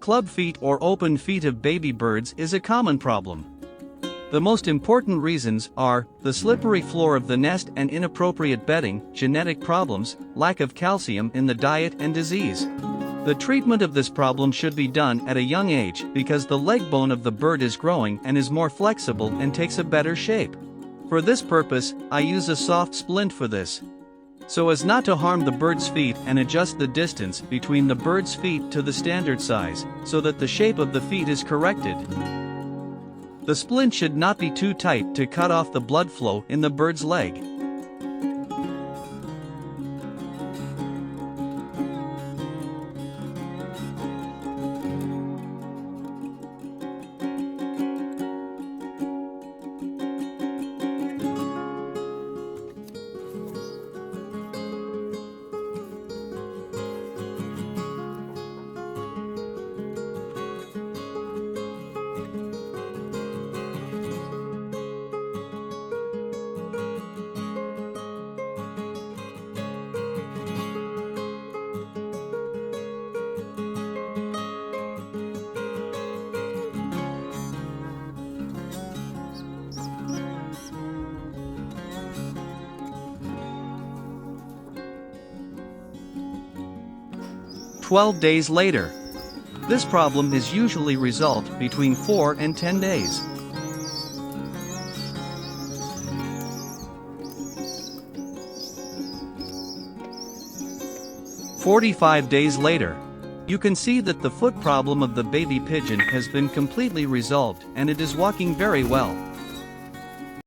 club feet or open feet of baby birds is a common problem. The most important reasons are the slippery floor of the nest and inappropriate bedding, genetic problems, lack of calcium in the diet, and disease. The treatment of this problem should be done at a young age because the leg bone of the bird is growing and is more flexible and takes a better shape. For this purpose, I use a soft splint for this, so as not to harm the bird's feet, and adjust the distance between the bird's feet to the standard size, so that the shape of the feet is corrected. The splint should not be too tight to cut off the blood flow in the bird's leg. "12 days later. This problem is usually resolved between 4 and 10 days. "45 days later. You can see that the foot problem of the baby pigeon has been completely resolved and it is walking very well.